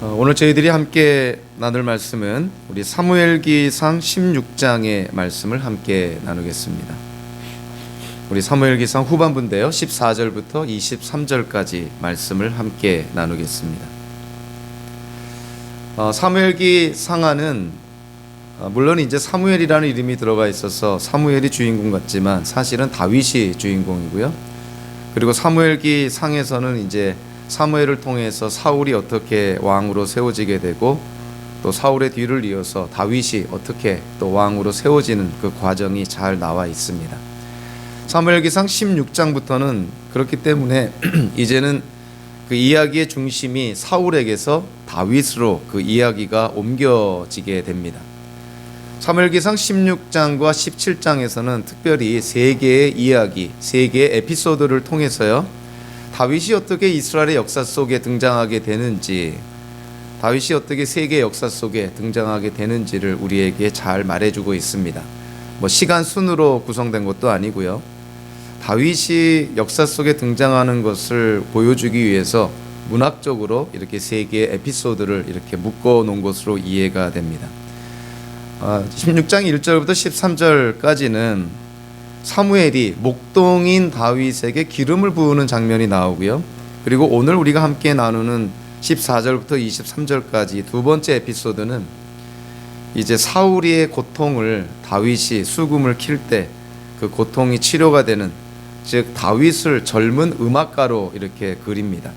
오늘 저희들이 함께 나눌 말씀은 우리 사무엘기상 16장의 말씀을 함께 나누겠습니다. 우리 사무엘기상 후반부인데요, 14절부터 23절까지 말씀을 함께 나누겠습니다. 사무엘기상하는 물론 이제 사무엘이라는 이름이 들어가 있어서 사무엘이 주인공 같지만 사실은 다윗이 주인공이고요. 그리고 사무엘기상에서는 이제 사무엘을 통해서 사울이 어떻게 왕으로 세워지게 되고 또 사울의 뒤를 이어서 다윗이 어떻게 또 왕으로 세워지는 그 과정이 잘 나와 있습니다. 사무엘기상 16장부터는 그렇기 때문에 이제는 그 이야기의 중심이 사울에게서 다윗으로 그 이야기가 옮겨지게 됩니다. 사무엘기상 16장과 17장에서는 특별히 세 개의 이야기, 세 개의 에피소드를 통해서요, 다윗이 어떻게 이스라엘의 역사 속에 등장하게 되는지, 다윗이 어떻게 세계의 역사 속에 등장하게 되는지를 우리에게 잘 말해주고 있습니다. 시간 순으로 구성된 것도 아니고요. 다윗이 역사 속에 등장하는 것을 보여주기 위해서 문학적으로 이렇게 세 개의 에피소드를 이렇게 묶어 놓은 것으로 이해가 됩니다. 16장 1절부터 13절까지는 사무엘이 목동인 다윗에게 기름을 부으는 장면이 나오고요. 그리고 오늘 우리가 함께 나누는 14절부터 23절까지 두 번째 에피소드는 이제 사울의 고통을 다윗이 수금을 킬 때 그 고통이 치료가 되는, 즉 다윗을 젊은 음악가로 이렇게 그립니다.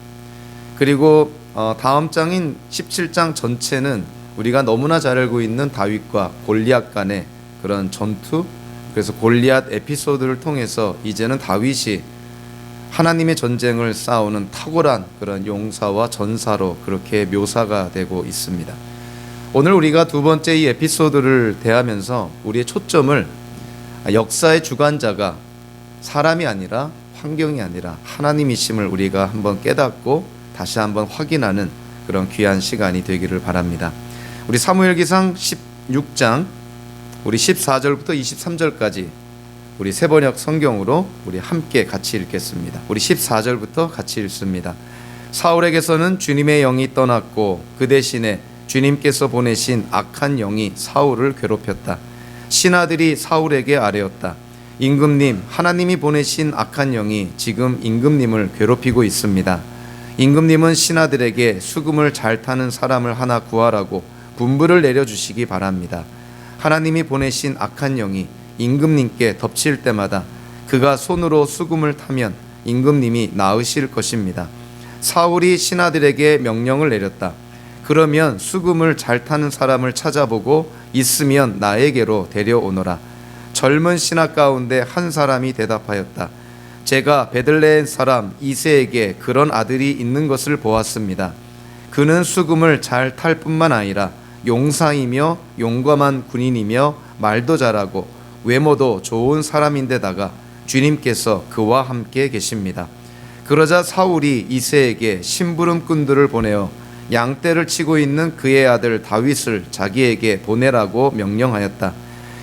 그리고 다음 장인 17장 전체는 우리가 너무나 잘 알고 있는 다윗과 골리앗 간의 그런 전투, 그래서 골리앗 에피소드를 통해서 이제는 다윗이 하나님의 전쟁을 싸우는 탁월한 그런 용사와 전사로 그렇게 묘사가 되고 있습니다. 오늘 우리가 두 번째 이 에피소드를 대하면서 우리의 초점을 역사의 주관자가 사람이 아니라 환경이 아니라 하나님이심을 우리가 한번 깨닫고 다시 한번 확인하는 그런 귀한 시간이 되기를 바랍니다. 우리 사무엘기상 16장 우리 14절부터 23절까지 우리 세번역 성경으로 우리 함께 같이 읽겠습니다. 우리 14절부터 같이 읽습니다. 사울에게서는 주님의 영이 떠났고 그 대신에 주님께서 보내신 악한 영이 사울을 괴롭혔다. 신하들이 사울에게 아뢰었다. 임금님, 하나님이 보내신 악한 영이 지금 임금님을 괴롭히고 있습니다. 임금님은 신하들에게 수금을 잘 타는 사람을 하나 구하라고 분부를 내려주시기 바랍니다. 하나님이 보내신 악한 영이 임금님께 덮칠 때마다 그가 손으로 수금을 타면 임금님이 나으실 것입니다. 사울이 신하들에게 명령을 내렸다. 그러면 수금을 잘 타는 사람을 찾아보고 있으면 나에게로 데려오너라. 젊은 신하 가운데 한 사람이 대답하였다. 제가 베들레헴 사람 이새에게 그런 아들이 있는 것을 보았습니다. 그는 수금을 잘 탈 뿐만 아니라 용사이며 용감한 군인이며 말도 잘하고 외모도 좋은 사람인데다가 주님께서 그와 함께 계십니다. 그러자 사울이 이새에게 심부름꾼들을 보내어 양떼를 치고 있는 그의 아들 다윗을 자기에게 보내라고 명령하였다.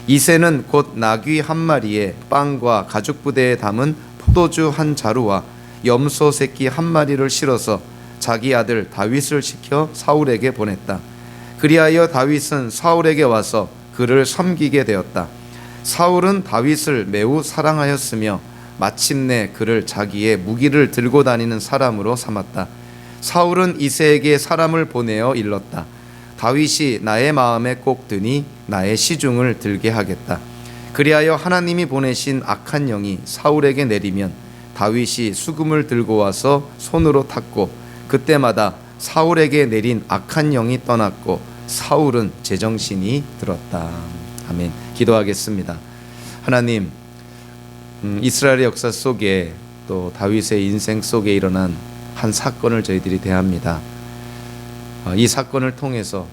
이새는 곧 나귀 한 마리에 빵과 가죽 부대에 담은 포도주 한 자루와 염소 새끼 한 마리를 실어서 자기 아들 다윗을 시켜 사울에게 보냈다. 그리하여 다윗은 사울에게 와서 그를 섬기게 되었다. 사울은 다윗을 매우 사랑하였으며 마침내 그를 자기의 무기를 들고 다니는 사람으로 삼았다. 사울은 이새에게 사람을 보내어 일렀다. 다윗이 나의 마음에 꼭 드니 나의 시중을 들게 하겠다. 그리하여 하나님이 보내신 악한 영이 사울에게 내리면 다윗이 수금을 들고 와서 손으로 탔고 그때마다 사울에게 내린 악한 영이 떠났고 사울은 제정신이 들었다. 아멘. 기도하겠습니다. 하나님, 이스라엘의 역사 속에 또 다윗의 인생 속에 일어난 한 사건을 저희들이 대합니다. 이 사건을 통해서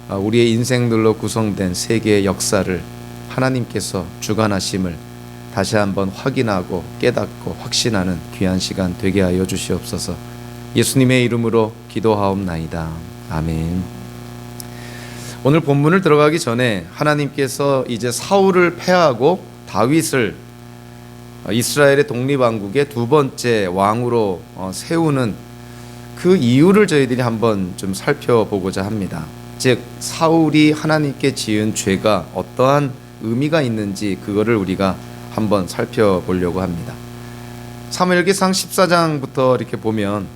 우리의 인생들로 구성된 세계의 역사를 하나님께서 주관하심을 다시 한번 확인하고 깨닫고 확신하는 귀한 시간 되게 하여 주시옵소서. 예수님의 이름으로 기도하옵나이다. 아멘. 오늘 본문을 들어가기 전에 하나님께서 이제 사울을 패하고 다윗을 이스라엘의 독립왕국의 두 번째 왕으로 세우는 그 이유를 저희들이 한번 좀 살펴보고자 합니다. 즉 사울이 하나님께 지은 죄가 어떠한 의미가 있는지 그거를 우리가 한번 살펴보려고 합니다. 사무엘기상 14장부터 이렇게 보면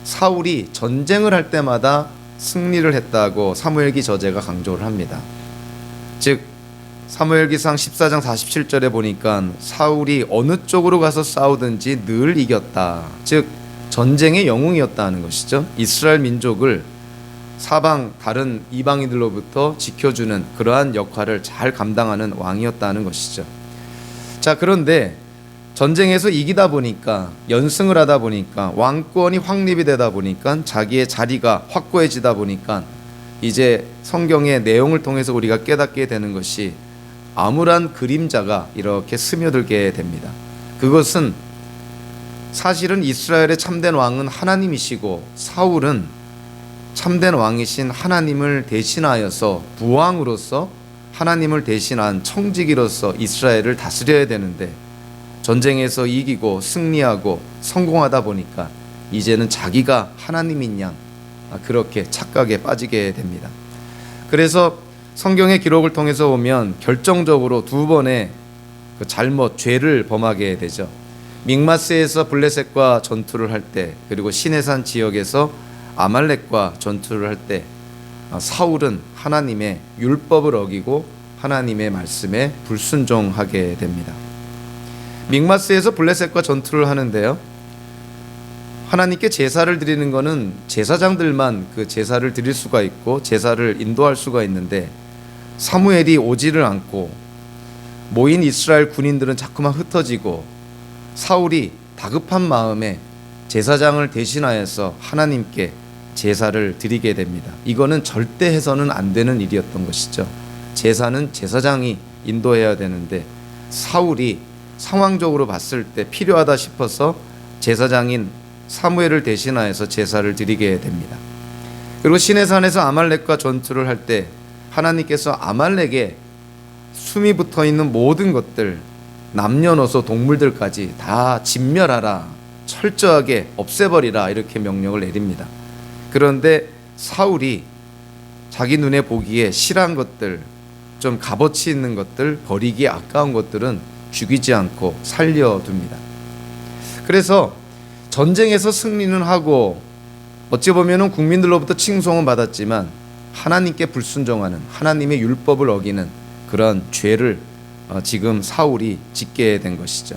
사울이 전쟁을 할 때마다 승리를 했다고 사무엘기 저자가 강조를 합니다. 즉 사무엘기상 14장 47절에 보니까 사울이 어느 쪽으로 가서 싸우든지 늘 이겼다. 즉 전쟁의 영웅이었다는 것이죠. 이스라엘 민족을 사방 다른 이방인들로부터 지켜주는 그러한 역할을 잘 감당하는 왕이었다는 것이죠. 자, 그런데 전쟁에서 이기다 보니까 연승을 하다 보니까 왕권이 확립이 되다 보니까 자기의 자리가 확고해지다 보니까 이제 성경의 내용을 통해서 우리가 깨닫게 되는 것이 암울한 그림자가 이렇게 스며들게 됩니다. 그것은 사실은 이스라엘의 참된 왕은 하나님이시고 사울은 참된 왕이신 하나님을 대신하여서 부왕으로서 하나님을 대신한 청지기로서 이스라엘을 다스려야 되는데 전쟁에서 이기고 승리하고 성공하다 보니까 이제는 자기가 하나님인 양 그렇게 착각에 빠지게 됩니다. 그래서 성경의 기록을 통해서 보면 결정적으로 두 번의 그 잘못, 죄를 범하게 되죠. 믹마스에서 블레셋과 전투를 할 때, 그리고 시내산 지역에서 아말렉과 전투를 할 때 사울은 하나님의 율법을 어기고 하나님의 말씀에 불순종하게 됩니다. 믹마스에서 블레셋과 전투를 하는데요, 하나님께 제사를 드리는 것은 제사장들만 그 제사를 드릴 수가 있고 제사를 인도할 수가 있는데 사무엘이 오지를 않고 모인 이스라엘 군인들은 자꾸만 흩어지고 사울이 다급한 마음에 제사장을 대신하여서 하나님께 제사를 드리게 됩니다. 이거는 절대 해서는 안 되는 일이었던 것이죠. 제사는 제사장이 인도해야 되는데 사울이 상황적으로 봤을 때 필요하다 싶어서 제사장인 사무엘을 대신하여서 제사를 드리게 됩니다. 그리고 시내산에서 아말렉과 전투를 할 때 하나님께서 아말렉에 숨이 붙어 있는 모든 것들, 남녀노소 동물들까지 다 진멸하라, 철저하게 없애버리라 이렇게 명령을 내립니다. 그런데 사울이 자기 눈에 보기에 실한 것들, 좀 값어치 있는 것들, 버리기 아까운 것들은 죽이지 않고 살려둡니다. 그래서 전쟁에서 승리는 하고 어찌 보면 국민들로부터 칭송은 받았지만 하나님께 불순종하는, 하나님의 율법을 어기는 그런 죄를 지금 사울이 짓게 된 것이죠.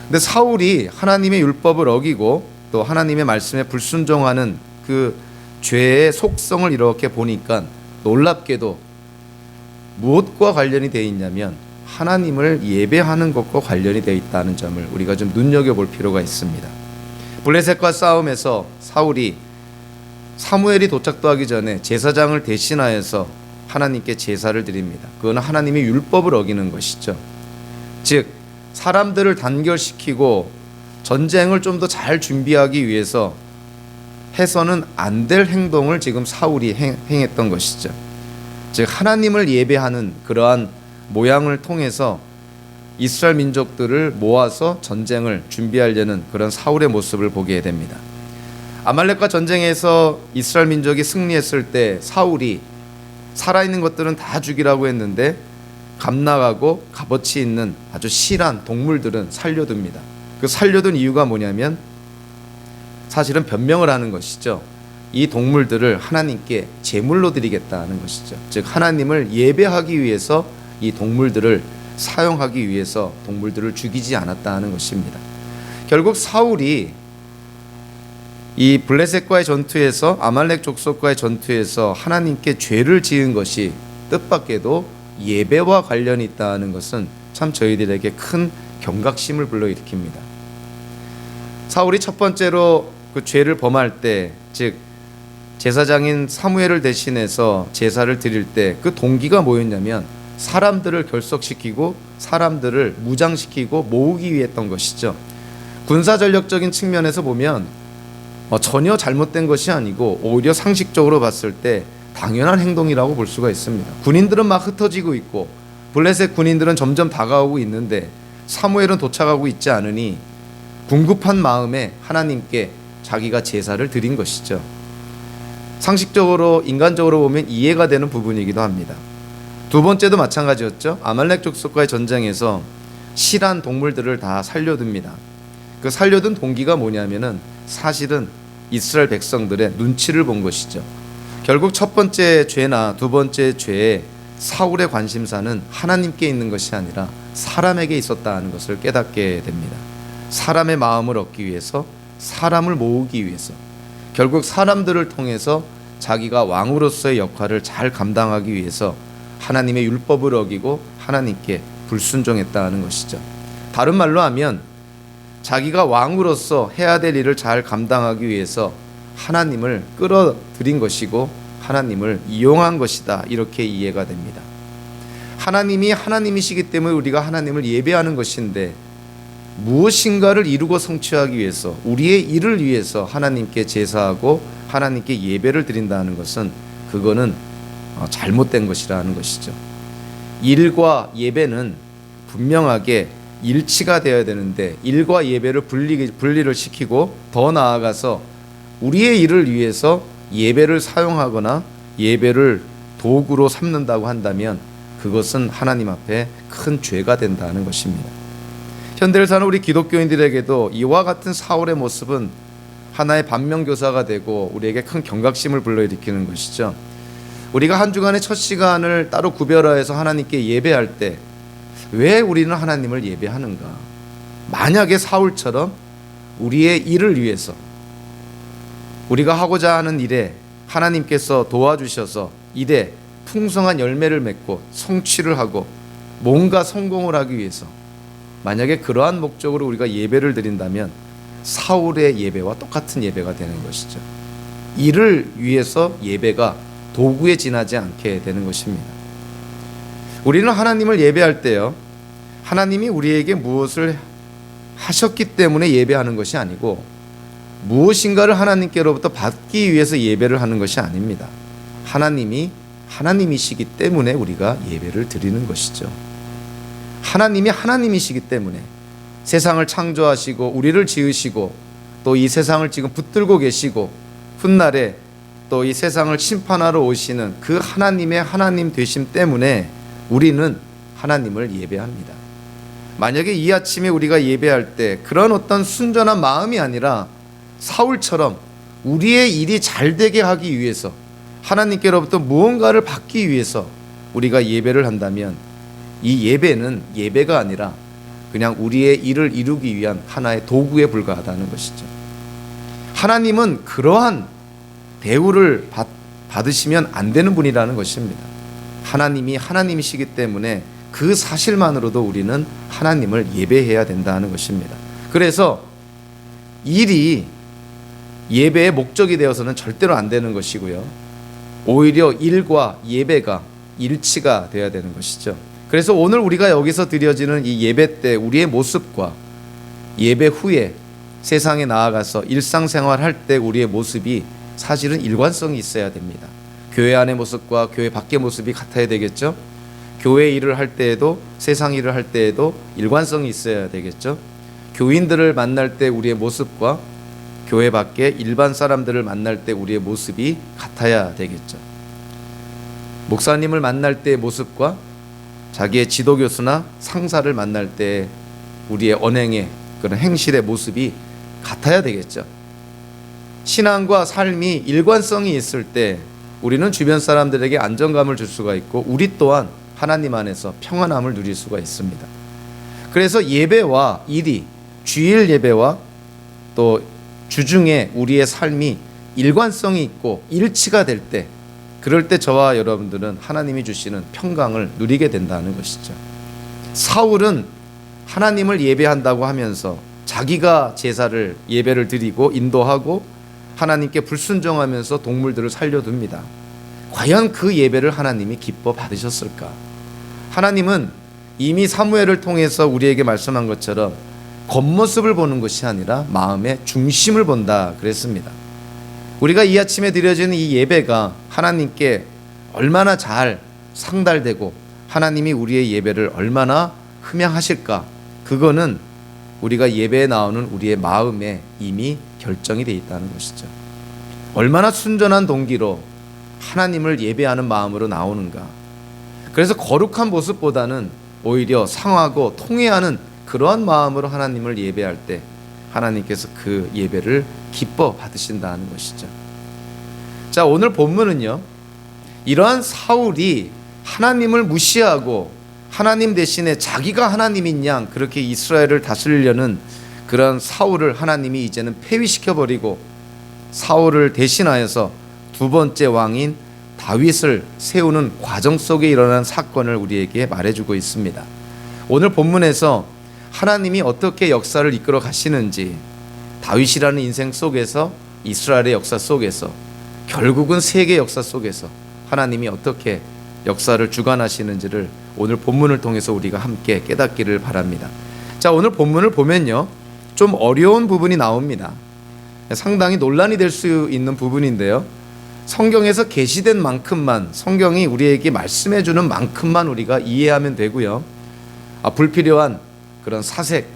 근데 사울이 하나님의 율법을 어기고 또 하나님의 말씀에 불순종하는 그 죄의 속성을 이렇게 보니까 놀랍게도 무엇과 관련이 되어 있냐면 하나님을 예배하는 것과 관련이 되어 있다는 점을 우리가 좀 눈여겨볼 필요가 있습니다. 블레셋과 싸움에서 사울이 사무엘이 도착도 하기 전에 제사장을 대신하여서 하나님께 제사를 드립니다. 그건 하나님의 율법을 어기는 것이죠. 즉 사람들을 단결시키고 전쟁을 좀 더 잘 준비하기 위해서 해서는 안 될 행동을 지금 사울이 행했던 것이죠. 즉 하나님을 예배하는 그러한 모양을 통해서 이스라엘 민족들을 모아서 전쟁을 준비하려는 그런 사울의 모습을 보게 됩니다. 아말렉과 전쟁에서 이스라엘 민족이 승리했을 때 사울이 살아있는 것들은 다 죽이라고 했는데 값나가고 값어치 있는 아주 실한 동물들은 살려둡니다. 그 살려둔 이유가 뭐냐면 사실은 변명을 하는 것이죠. 이 동물들을 하나님께 제물로 드리겠다는 것이죠. 즉 하나님을 예배하기 위해서 이 동물들을 사용하기 위해서 동물들을 죽이지 않았다는 것입니다. 결국 사울이 이 블레셋과의 전투에서, 아말렉 족속과의 전투에서 하나님께 죄를 지은 것이 뜻밖에도 예배와 관련이 있다는 것은 참 저희들에게 큰 경각심을 불러일으킵니다. 사울이 첫 번째로 그 죄를 범할 때, 즉 제사장인 사무엘을 대신해서 제사를 드릴 때 그 동기가 뭐였냐면 사람들을 결속시키고 사람들을 무장시키고 모으기 위해 했던 것이죠. 군사전력적인 측면에서 보면 전혀 잘못된 것이 아니고 오히려 상식적으로 봤을 때 당연한 행동이라고 볼 수가 있습니다. 군인들은 막 흩어지고 있고 블레셋 군인들은 점점 다가오고 있는데 사무엘은 도착하고 있지 않으니 궁급한 마음에 하나님께 자기가 제사를 드린 것이죠. 상식적으로 인간적으로 보면 이해가 되는 부분이기도 합니다. 두 번째도 마찬가지였죠. 아말렉 족속과의 전쟁에서 실한 동물들을 다 살려둡니다. 그 살려둔 동기가 뭐냐면은 사실은 이스라엘 백성들의 눈치를 본 것이죠. 결국 첫 번째 죄나 두 번째 죄에 사울의 관심사는 하나님께 있는 것이 아니라 사람에게 있었다는 것을 깨닫게 됩니다. 사람의 마음을 얻기 위해서, 사람을 모으기 위해서, 결국 사람들을 통해서 자기가 왕으로서의 역할을 잘 감당하기 위해서 하나님의 율법을 어기고 하나님께 불순종했다는 것이죠. 다른 말로 하면 자기가 왕으로서 해야 될 일을 잘 감당하기 위해서 하나님을 끌어들인 것이고 하나님을 이용한 것이다, 이렇게 이해가 됩니다. 하나님이 하나님이시기 때문에 우리가 하나님을 예배하는 것인데, 무엇인가를 이루고 성취하기 위해서, 우리의 일을 위해서 하나님께 제사하고 하나님께 예배를 드린다는 것은 그거는 잘못된 것이라는 것이죠. 일과 예배는 분명하게 일치가 되어야 되는데, 일과 예배를 분리를 시키고 더 나아가서 우리의 일을 위해서 예배를 사용하거나 예배를 도구로 삼는다고 한다면 그것은 하나님 앞에 큰 죄가 된다는 것입니다. 현대를 사는 우리 기독교인들에게도 이와 같은 사울의 모습은 하나의 반면교사가 되고 우리에게 큰 경각심을 불러일으키는 것이죠. 우리가 한 주간의 첫 시간을 따로 구별하여서 하나님께 예배할 때 왜 우리는 하나님을 예배하는가? 만약에 사울처럼 우리의 일을 위해서, 우리가 하고자 하는 일에 하나님께서 도와주셔서 일에 풍성한 열매를 맺고 성취를 하고 뭔가 성공을 하기 위해서, 만약에 그러한 목적으로 우리가 예배를 드린다면 사울의 예배와 똑같은 예배가 되는 것이죠. 일을 위해서 예배가 도구에 지나지 않게 되는 것입니다. 우리는 하나님을 예배할 때요, 하나님이 우리에게 무엇을 하셨기 때문에 예배하는 것이 아니고 무엇인가를 하나님께로부터 받기 위해서 예배를 하는 것이 아닙니다. 하나님이 하나님이시기 때문에 우리가 예배를 드리는 것이죠. 하나님이 하나님이시기 때문에 세상을 창조하시고 우리를 지으시고 또 이 세상을 지금 붙들고 계시고 훗날에 또 이 세상을 심판하러 오시는 그 하나님의 하나님 되심 때문에 우리는 하나님을 예배합니다. 만약에 이 아침에 우리가 예배할 때 그런 어떤 순전한 마음이 아니라 사울처럼 우리의 일이 잘 되게 하기 위해서, 하나님께로부터 무언가를 받기 위해서 우리가 예배를 한다면 이 예배는 예배가 아니라 그냥 우리의 일을 이루기 위한 하나의 도구에 불과하다는 것이죠. 하나님은 그러한 대우를 받으시면 안 되는 분이라는 것입니다. 하나님이 하나님이시기 때문에 그 사실만으로도 우리는 하나님을 예배해야 된다는 것입니다. 그래서 일이 예배의 목적이 되어서는 절대로 안 되는 것이고요, 오히려 일과 예배가 일치가 되어야 되는 것이죠. 그래서 오늘 우리가 여기서 드려지는 이 예배 때 우리의 모습과 예배 후에 세상에 나아가서 일상생활 할 때 우리의 모습이 사실은 일관성이 있어야 됩니다. 교회 안의 모습과 교회 밖의 모습이 같아야 되겠죠. 교회 일을 할 때에도 세상 일을 할 때에도 일관성이 있어야 되겠죠. 교인들을 만날 때 우리의 모습과 교회 밖에 일반 사람들을 만날 때 우리의 모습이 같아야 되겠죠. 목사님을 만날 때의 모습과 자기의 지도교수나 상사를 만날 때 우리의 언행의 그런 행실의 모습이 같아야 되겠죠. 신앙과 삶이 일관성이 있을 때 우리는 주변 사람들에게 안정감을 줄 수가 있고 우리 또한 하나님 안에서 평안함을 누릴 수가 있습니다. 그래서 예배와 일이, 주일 예배와 또 주중에 우리의 삶이 일관성이 있고 일치가 될 때, 그럴 때 저와 여러분들은 하나님이 주시는 평강을 누리게 된다는 것이죠. 사울은 하나님을 예배한다고 하면서 자기가 제사를 예배를 드리고 인도하고 하나님께 불순종하면서 동물들을 살려둡니다. 과연 그 예배를 하나님이 기뻐 받으셨을까? 하나님은 이미 사무엘을 통해서 우리에게 말씀한 것처럼 겉모습을 보는 것이 아니라 마음의 중심을 본다 그랬습니다. 우리가 이 아침에 드려지는 이 예배가 하나님께 얼마나 잘 상달되고 하나님이 우리의 예배를 얼마나 흠양하실까, 그거는 우리가 예배에 나오는 우리의 마음에 이미 결정이 되어 있다는 것이죠. 얼마나 순전한 동기로 하나님을 예배하는 마음으로 나오는가. 그래서 거룩한 모습보다는 오히려 상하고 통회하는 그러한 마음으로 하나님을 예배할 때 하나님께서 그 예배를 기뻐 받으신다는 것이죠. 자, 오늘 본문은요, 이러한 사울이 하나님을 무시하고 하나님 대신에 자기가 하나님인 양 그렇게 이스라엘을 다스리려는 그런 사울을 하나님이 이제는 폐위시켜버리고 사울을 대신하여서 두 번째 왕인 다윗을 세우는 과정 속에 일어난 사건을 우리에게 말해주고 있습니다. 오늘 본문에서 하나님이 어떻게 역사를 이끌어 가시는지, 다윗이라는 인생 속에서, 이스라엘의 역사 속에서, 결국은 세계 역사 속에서 하나님이 어떻게 역사를 주관하시는지를 오늘 본문을 통해서 우리가 함께 깨닫기를 바랍니다. 자, 오늘 본문을 보면요, 좀 어려운 부분이 나옵니다. 상당히 논란이 될 수 있는 부분인데요, 성경에서 계시된 만큼만, 성경이 우리에게 말씀해 주는 만큼만 우리가 이해하면 되고요, 불필요한 그런 사색,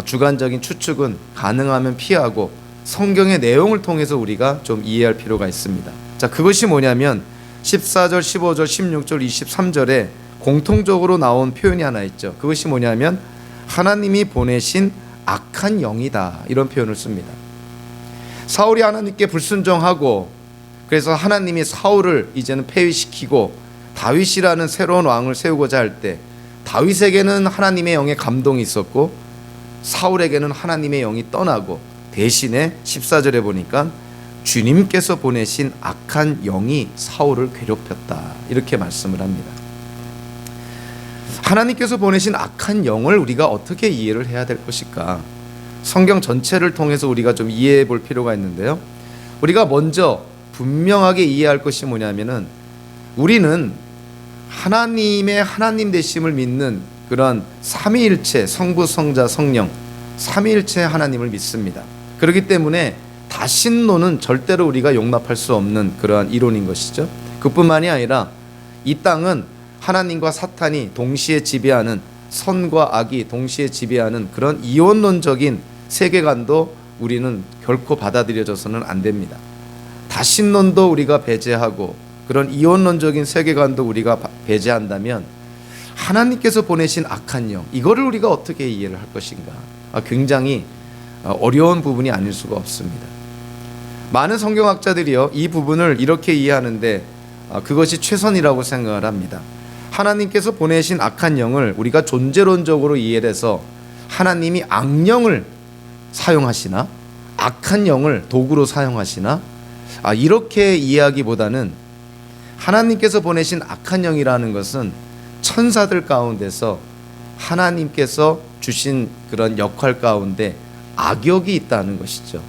주관적인 추측은 가능하면 피하고 성경의 내용을 통해서 우리가 좀 이해할 필요가 있습니다. 자, 그것이 뭐냐면 14절, 15절, 16절, 23절에 공통적으로 나온 표현이 하나 있죠. 그것이 뭐냐면 하나님이 보내신 악한 영이다, 이런 표현을 씁니다. 사울이 하나님께 불순종하고 그래서 하나님이 사울을 이제는 폐위시키고 다윗이라는 새로운 왕을 세우고자 할 때 다윗에게는 하나님의 영의 감동이 있었고 사울에게는 하나님의 영이 떠나고 대신에 14절에 보니까 주님께서 보내신 악한 영이 사울을 괴롭혔다, 이렇게 말씀을 합니다. 하나님께서 보내신 악한 영을 우리가 어떻게 이해를 해야 될 것일까? 성경 전체를 통해서 우리가 좀 이해해 볼 필요가 있는데요, 우리가 먼저 분명하게 이해할 것이 뭐냐면은 우리는 하나님의 하나님 되심을 믿는 그런 삼위일체, 성부, 성자, 성령 삼위일체 하나님을 믿습니다. 그렇기 때문에 다신론은 절대로 우리가 용납할 수 없는 그러한 이론인 것이죠. 그뿐만이 아니라 이 땅은 하나님과 사탄이 동시에 지배하는, 선과 악이 동시에 지배하는 그런 이원론적인 세계관도 우리는 결코 받아들여져서는 안 됩니다. 다신론도 우리가 배제하고 그런 이원론적인 세계관도 우리가 배제한다면 하나님께서 보내신 악한 영, 이거를 우리가 어떻게 이해를 할 것인가? 굉장히 어려운 부분이 아닐 수가 없습니다. 많은 성경학자들이요, 이 부분을 이렇게 이해하는데 그것이 최선이라고 생각을 합니다. 하나님께서 보내신 악한 영을 우리가 존재론적으로 이해를 해서 하나님이 악령을 사용하시나, 악한 영을 도구로 사용하시나, 이렇게 이해하기보다는 하나님께서 보내신 악한 영이라는 것은 천사들 가운데서 하나님께서 주신 그런 역할 가운데 악역이 있다는 것이죠.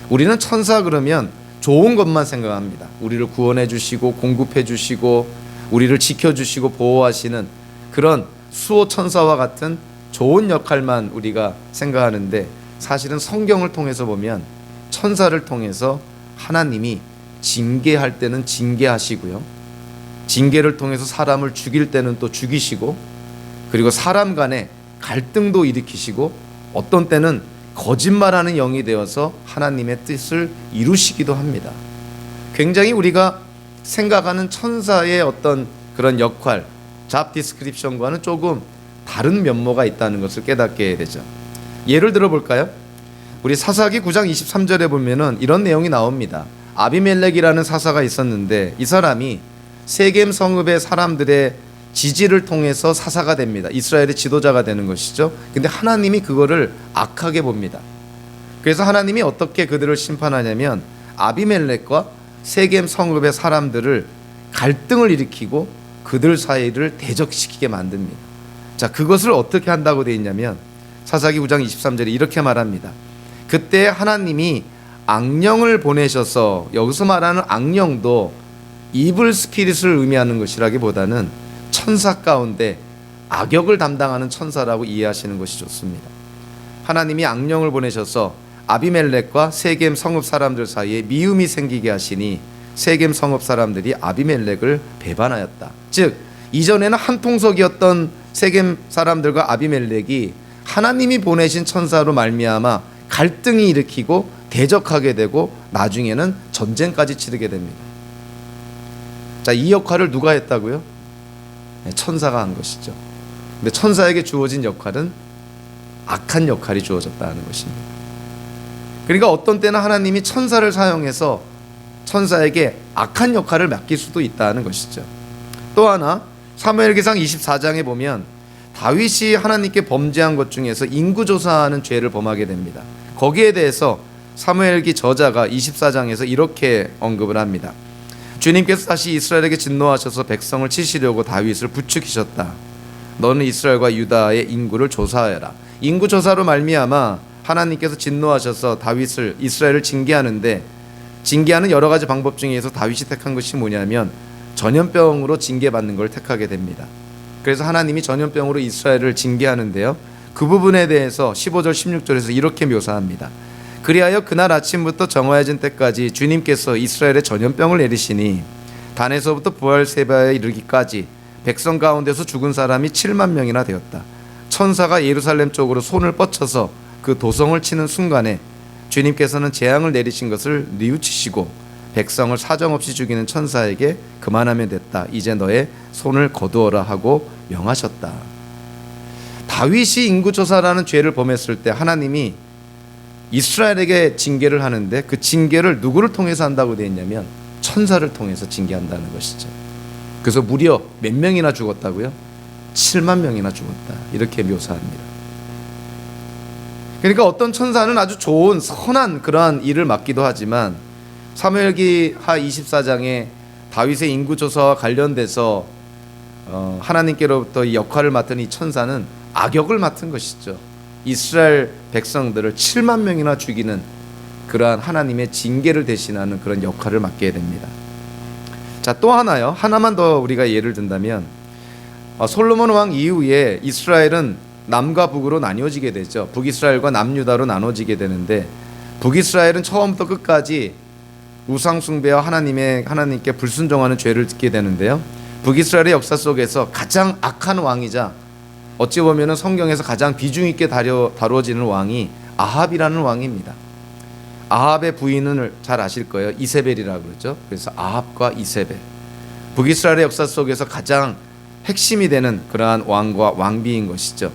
우리는 천사 그러면 좋은 것만 생각합니다. 우리를 구원해 주시고 공급해 주시고 우리를 지켜주시고 보호하시는 그런 수호 천사와 같은 좋은 역할만 우리가 생각하는데, 사실은 성경을 통해서 보면 천사를 통해서 하나님이 징계할 때는 징계하시고요, 징계를 통해서 사람을 죽일 때는 또 죽이시고, 그리고 사람 간에 갈등도 일으키시고, 어떤 때는 거짓말하는 영이 되어서 하나님의 뜻을 이루시기도 합니다. 굉장히 우리가 생각하는 천사의 어떤 그런 역할, 잡 디스크립션과는 조금 다른 면모가 있다는 것을 깨닫게 되죠. 예를 들어 볼까요? 우리 사사기 9장 23절에 보면은 이런 내용이 나옵니다. 아비멜렉이라는 사사가 있었는데 이 사람이 세겜 성읍의 사람들의 지지를 통해서 사사가 됩니다. 이스라엘의 지도자가 되는 것이죠. 근데 하나님이 그거를 악하게 봅니다. 그래서 하나님이 어떻게 그들을 심판하냐면 아비멜렉과 세겜 성읍의 사람들을 갈등을 일으키고 그들 사이를 대적시키게 만듭니다. 자, 그것을 어떻게 한다고 되어 있냐면 사사기 9장 23절에 이렇게 말합니다. 그때 하나님이 악령을 보내셔서, 여기서 말하는 악령도 이블 스피릿을 의미하는 것이라기보다는 천사 가운데 악역을 담당하는 천사라고 이해하시는 것이 좋습니다. 하나님이 악령을 보내셔서 아비멜렉과 세겜 성읍 사람들 사이에 미움이 생기게 하시니 세겜 성읍 사람들이 아비멜렉을 배반하였다. 즉 이전에는 한 통속이었던 세겜 사람들과 아비멜렉이 하나님이 보내신 천사로 말미암아 갈등이 일으키고 대적하게 되고 나중에는 전쟁까지 치르게 됩니다. 자, 이 역할을 누가 했다고요? 네, 천사가 한 것이죠. 근데 천사에게 주어진 역할은 악한 역할이 주어졌다는 것입니다. 그러니까 어떤 때는 하나님이 천사를 사용해서 천사에게 악한 역할을 맡길 수도 있다는 것이죠. 또 하나 사무엘기상 24장에 보면 다윗이 하나님께 범죄한 것 중에서 인구조사하는 죄를 범하게 됩니다. 거기에 대해서 사무엘기 저자가 24장에서 이렇게 언급을 합니다. 주님께서 다시 이스라엘에게 진노하셔서 백성을 치시려고 다윗을 부추기셨다. 너는 이스라엘과 유다의 인구를 조사하여라. 인구조사로 말미암아 하나님께서 진노하셔서 다윗을 이스라엘을 징계하는데, 징계하는 여러 가지 방법 중에서 다윗이 택한 것이 뭐냐면 전염병으로 징계받는 걸 택하게 됩니다. 그래서 하나님이 전염병으로 이스라엘을 징계하는데요, 그 부분에 대해서 15절 16절에서 이렇게 묘사합니다. 그리하여 그날 아침부터 정화해진 때까지 주님께서 이스라엘에 전염병을 내리시니 단에서부터 부엘세바에 이르기까지 백성 가운데서 죽은 사람이 7만 명이나 되었다. 천사가 예루살렘 쪽으로 손을 뻗쳐서 그 도성을 치는 순간에 주님께서는 재앙을 내리신 것을 뉘우치시고 백성을 사정없이 죽이는 천사에게 그만하면 됐다. 이제 너의 손을 거두어라 하고 명하셨다. 다윗이 인구조사라는 죄를 범했을 때 하나님이 이스라엘에게 징계를 하는데 그 징계를 누구를 통해서 한다고 되어 있냐면 천사를 통해서 징계한다는 것이죠. 그래서 무려 몇 명이나 죽었다고요? 7만 명이나 죽었다. 이렇게 묘사합니다. 그러니까 어떤 천사는 아주 좋은 선한 그러한 일을 맡기도 하지만 사무엘기 하 24장에 다윗의 인구조사와 관련돼서 하나님께로부터 이 역할을 맡은 이 천사는 악역을 맡은 것이죠. 이스라엘 백성들을 7만 명이나 죽이는 그러한 하나님의 징계를 대신하는 그런 역할을 맡게 됩니다. 자, 또 하나요. 하나만 더 우리가 예를 든다면 솔로몬 왕 이후에 이스라엘은 남과 북으로 나뉘어지게 되죠. 북이스라엘과 남유다로 나눠지게 되는데 북이스라엘은 처음부터 끝까지 우상 숭배와 하나님께 불순종하는 죄를 짓게 되는데요. 북이스라엘의 역사 속에서 가장 악한 왕이자 어찌 보면은 성경에서 가장 비중 있게 다루어지는 왕이 아합이라는 왕입니다. 아합의 부인은 잘 아실 거예요. 이세벨이라고 그러죠. 그래서 아합과 이세벨. 북이스라엘의 역사 속에서 가장 핵심이 되는 그러한 왕과 왕비인 것이죠.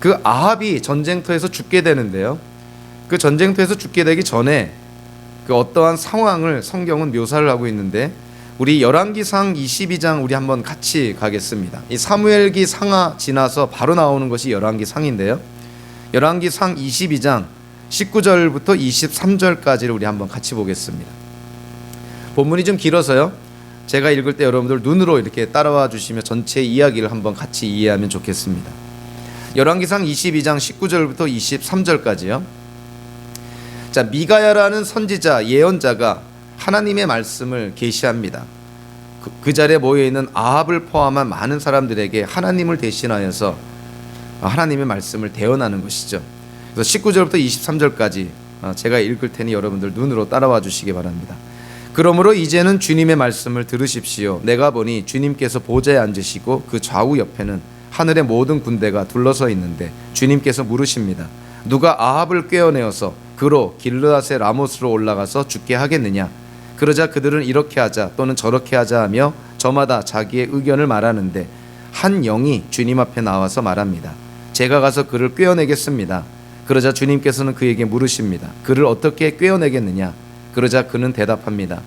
그 아합이 전쟁터에서 죽게 되는데요. 그 전쟁터에서 죽게 되기 전에 그 어떠한 상황을 성경은 묘사를 하고 있는데 우리 열왕기상 22장 우리 한번 같이 가겠습니다. 이 사무엘기 상하 지나서 바로 나오는 것이 열왕기상인데요. 열왕기상 22장 19절부터 23절까지를 우리 한번 같이 보겠습니다. 본문이 좀 길어서요. 제가 읽을 때 여러분들 눈으로 이렇게 따라와 주시며 전체 이야기를 한번 같이 이해하면 좋겠습니다. 열왕기상 22장 19절부터 23절까지요. 자, 미가야라는 선지자 예언자가 하나님의 말씀을 계시합니다. 그 자리에 모여있는 아합을 포함한 많은 사람들에게 하나님을 대신하여서 하나님의 말씀을 대언하는 것이죠. 그래서 19절부터 23절까지 제가 읽을 테니 여러분들 눈으로 따라와 주시기 바랍니다. 그러므로 이제는 주님의 말씀을 들으십시오. 내가 보니 주님께서 보좌에 앉으시고 그 좌우 옆에는 하늘의 모든 군대가 둘러서 있는데 주님께서 물으십니다. 누가 아합을 꿰어내어서 그로 길르앗의 라못으로 올라가서 죽게 하겠느냐? 그러자 그들은 이렇게 하자 또는 저렇게 하자 하며 저마다 자기의 의견을 말하는데 한 영이 주님 앞에 나와서 말합니다. 제가 가서 그를 꿰어내겠습니다. 그러자 주님께서는 그에게 물으십니다. 그를 어떻게 꿰어내겠느냐? 그러자 그는 대답합니다.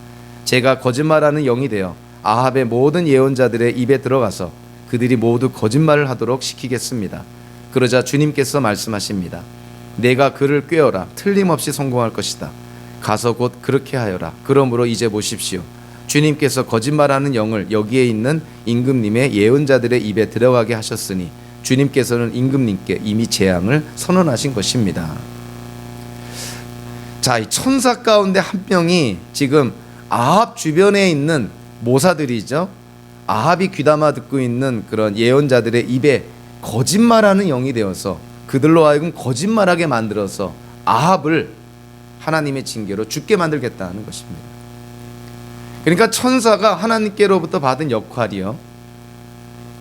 제가 거짓말하는 영이 되어 아합의 모든 예언자들의 입에 들어가서 그들이 모두 거짓말을 하도록 시키겠습니다. 그러자 주님께서 말씀하십니다. 내가 그를 꿰어라. 틀림없이 성공할 것이다. 가서 곧 그렇게 하여라. 그러므로 이제 보십시오. 주님께서 거짓말하는 영을 여기에 있는 임금님의 예언자들의 입에 들어가게 하셨으니 주님께서는 임금님께 이미 재앙을 선언하신 것입니다. 자, 이 천사 가운데 한 명이 지금 아합 주변에 있는 모사들이죠. 아합이 귀담아 듣고 있는 그런 예언자들의 입에 거짓말하는 영이 되어서 그들로 하여금 거짓말하게 만들어서 아합을 하나님의 징계로 죽게 만들겠다는 것입니다. 그러니까 천사가 하나님께로부터 받은 역할이요,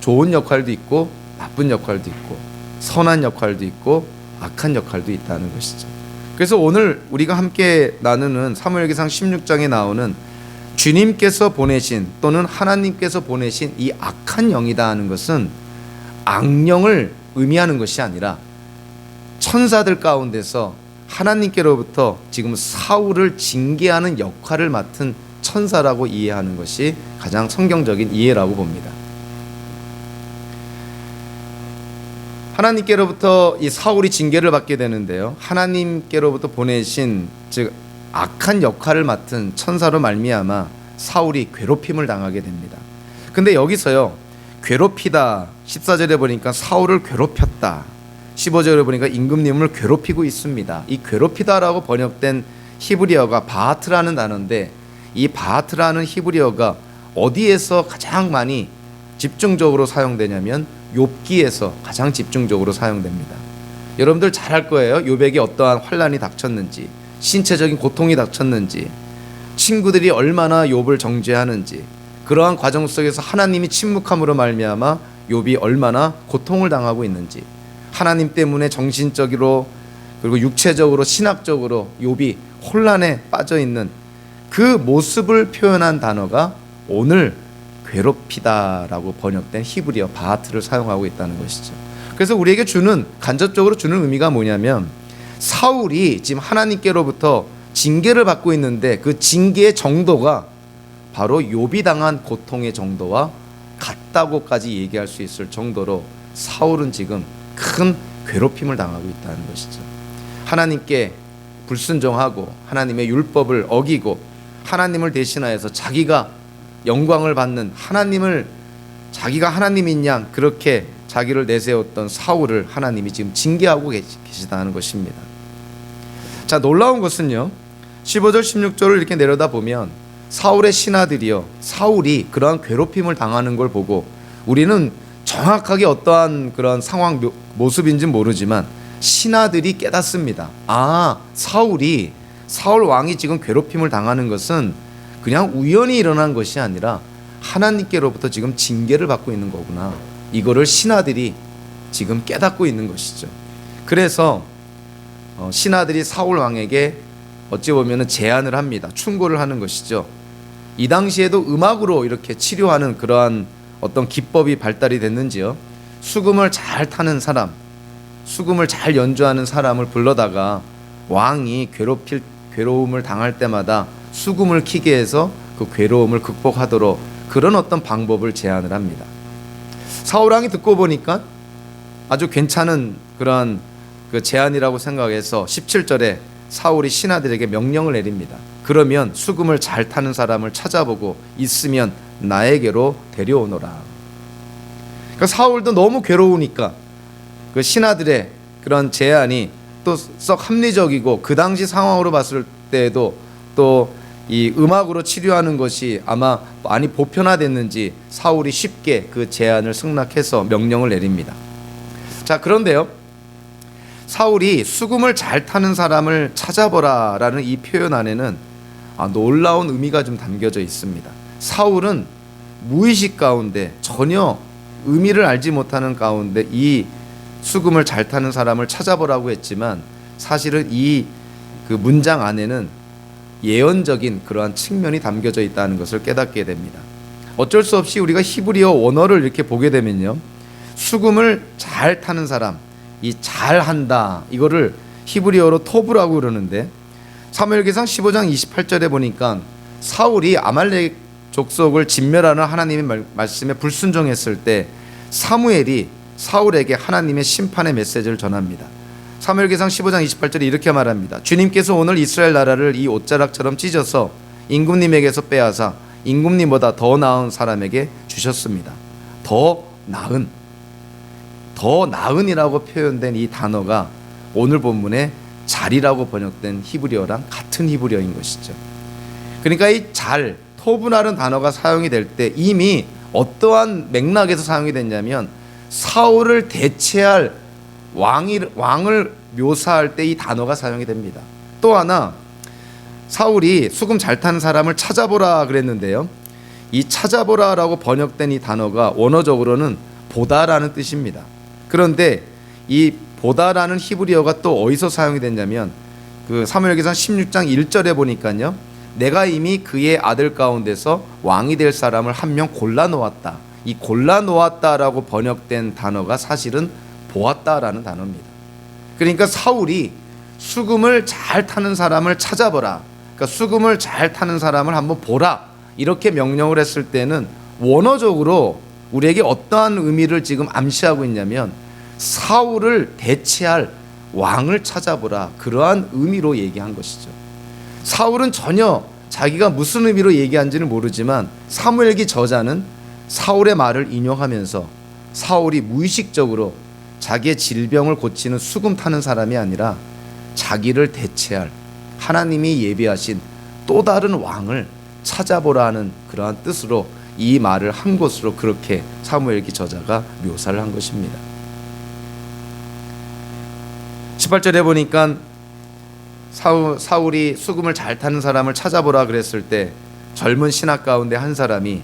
좋은 역할도 있고 나쁜 역할도 있고 선한 역할도 있고 악한 역할도 있다는 것이죠. 그래서 오늘 우리가 함께 나누는 사무엘기상 16장에 나오는 주님께서 보내신 또는 하나님께서 보내신 이 악한 영이다 하는 것은 악령을 의미하는 것이 아니라 천사들 가운데서 하나님께로부터 지금 사울을 징계하는 역할을 맡은 천사라고 이해하는 것이 가장 성경적인 이해라고 봅니다. 하나님께로부터 이 사울이 징계를 받게 되는데요, 하나님께로부터 보내신 즉 악한 역할을 맡은 천사로 말미암아 사울이 괴롭힘을 당하게 됩니다. 근데 여기서요, 괴롭히다 14절에 보니까 사울을 괴롭혔다, 15절에 보니까 임금님을 괴롭히고 있습니다. 이 괴롭히다라고 번역된 히브리어가 바하트라는 단어인데, 이 바하트라는 히브리어가 어디에서 가장 많이 집중적으로 사용되냐면 욥기에서 가장 집중적으로 사용됩니다. 여러분들 잘 알 거예요. 욥에게 어떠한 환난이 닥쳤는지, 신체적인 고통이 닥쳤는지, 친구들이 얼마나 욥을 정죄하는지, 그러한 과정 속에서 하나님이 침묵함으로 말미암아 욥이 얼마나 고통을 당하고 있는지, 하나님 때문에 정신적으로 그리고 육체적으로 신학적으로 욥이 혼란에 빠져 있는 그 모습을 표현한 단어가 오늘 괴롭히다라고 번역된 히브리어 바하트를 사용하고 있다는 것이죠. 그래서 우리에게 간접적으로 주는 의미가 뭐냐면, 사울이 지금 하나님께로부터 징계를 받고 있는데 그 징계의 정도가 바로 욥이 당한 고통의 정도와 같다고까지 얘기할 수 있을 정도로 사울은 지금 큰 괴롭힘을 당하고 있다는 것이죠. 하나님께 불순종하고 하나님의 율법을 어기고 하나님을 대신하여서 자기가 영광을 받는 자기가 하나님인 양 그렇게 자기를 내세웠던 사울을 하나님이 지금 징계하고 계시다는 것입니다. 자, 놀라운 것은요, 15절 16절을 이렇게 내려다 보면 사울의 신하들이요, 사울이 그러한 괴롭힘을 당하는 걸 보고, 우리는 정확하게 어떠한 그런 상황 모습인지 모르지만 신하들이 깨닫습니다. 사울 왕이 지금 괴롭힘을 당하는 것은 그냥 우연히 일어난 것이 아니라 하나님께로부터 지금 징계를 받고 있는 거구나, 이거를 신하들이 지금 깨닫고 있는 것이죠. 그래서 신하들이 사울 왕에게 어찌 보면 제안을 합니다. 충고를 하는 것이죠. 이 당시에도 음악으로 이렇게 치료하는 그러한 어떤 기법이 발달이 됐는지요, 수금을 잘 타는 사람, 수금을 잘 연주하는 사람을 불러다가 왕이 괴로움을 당할 때마다 수금을 키게 해서 그 괴로움을 극복하도록 그런 어떤 방법을 제안을 합니다. 사울왕이 듣고 보니까 아주 괜찮은 그런 그 제안이라고 생각해서 17절에 사울이 신하들에게 명령을 내립니다. 그러면 수금을 잘 타는 사람을 찾아보고 있으면 나에게로 데려오너라. 그러니까 사울도 너무 괴로우니까 그 신하들의 그런 제안이 또 썩 합리적이고, 그 당시 상황으로 봤을 때에도 또 이 음악으로 치료하는 것이 아마 많이 보편화됐는지 사울이 쉽게 그 제안을 승낙해서 명령을 내립니다. 자, 그런데요, 사울이 수금을 잘 타는 사람을 찾아보라 라는 이 표현 안에는 놀라운 의미가 좀 담겨져 있습니다. 사울은 무의식 가운데 전혀 의미를 알지 못하는 가운데 이 수금을 잘 타는 사람을 찾아보라고 했지만, 사실은 이 그 문장 안에는 예언적인 그러한 측면이 담겨져 있다는 것을 깨닫게 됩니다. 어쩔 수 없이 우리가 히브리어 원어를 이렇게 보게 되면요, 수금을 잘 타는 사람, 이 잘한다, 이거를 히브리어로 토브라고 그러는데, 사무엘기상 15장 28절에 보니까 사울이 아말렉 족속을 진멸하는 하나님의 말씀에 불순종했을 때 사무엘이 사울에게 하나님의 심판의 메시지를 전합니다. 사무엘기상 15장 28절에 이렇게 말합니다. 주님께서 오늘 이스라엘 나라를 이 옷자락처럼 찢어서 임금님에게서 빼앗아 임금님보다 더 나은 사람에게 주셨습니다. 더 나은이라고 표현된 이 단어가 오늘 본문에 잘이라고 번역된 히브리어랑 같은 히브리어인 것이죠. 그러니까 이 토브라는 단어가 사용이 될 때 이미 어떠한 맥락에서 사용이 됐냐면, 사울을 대체할 왕을 묘사할 때 이 단어가 사용이 됩니다. 또 하나, 사울이 수금 잘 타는 사람을 찾아보라 그랬는데요, 이 찾아보라라고 번역된 이 단어가 원어적으로는 보다라는 뜻입니다. 그런데 이 보다라는 히브리어가 또 어디서 사용이 됐냐면 그 사무엘기상 16장 1절에 보니까요. 내가 이미 그의 아들 가운데서 왕이 될 사람을 한 명 골라 놓았다. 이 골라 놓았다라고 번역된 단어가 사실은 보았다라는 단어입니다. 그러니까 사울이 수금을 잘 타는 사람을 찾아보라. 그러니까 수금을 잘 타는 사람을 한번 보라. 이렇게 명령을 했을 때는 원어적으로 우리에게 어떠한 의미를 지금 암시하고 있냐면 사울을 대체할 왕을 찾아보라. 그러한 의미로 얘기한 것이죠. 사울은 전혀 자기가 무슨 의미로 얘기한지는 모르지만 사무엘기 저자는 사울의 말을 인용하면서 사울이 무의식적으로 자기의 질병을 고치는 수금 타는 사람이 아니라 자기를 대체할 하나님이 예비하신 또 다른 왕을 찾아보라는 그러한 뜻으로 이 말을 한 것으로 그렇게 사무엘기 저자가 묘사를 한 것입니다. 18절에 보니까 사울이 수금을 잘 타는 사람을 찾아보라 그랬을 때 젊은 신하 가운데 한 사람이